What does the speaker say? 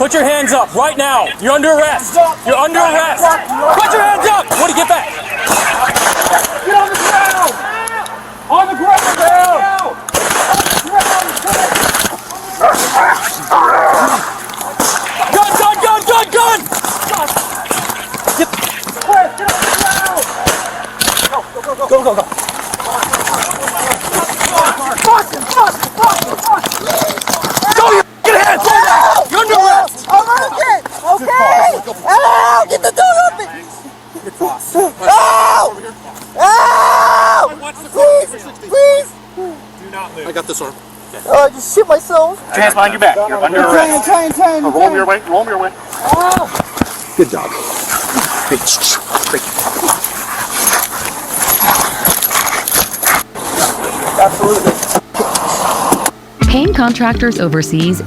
Put your hands up right now. You're under arrest. You're under arrest. Put your hands up. Woody, get back. Get on the ground! On the ground now! Gun, gun, gun, gun, gun! Get on the ground! Go, go, go. Go, you f***ing hands! You're under arrest! Okay! Ow! Get the door open! Ow! Ow! Please! Please! I got this arm. Oh, I just shit myself. Put your hands behind your back. You're under arrest. Trying. Roll them your way. Roll them your way. Good dog. Absolutely. Paying contractors overseas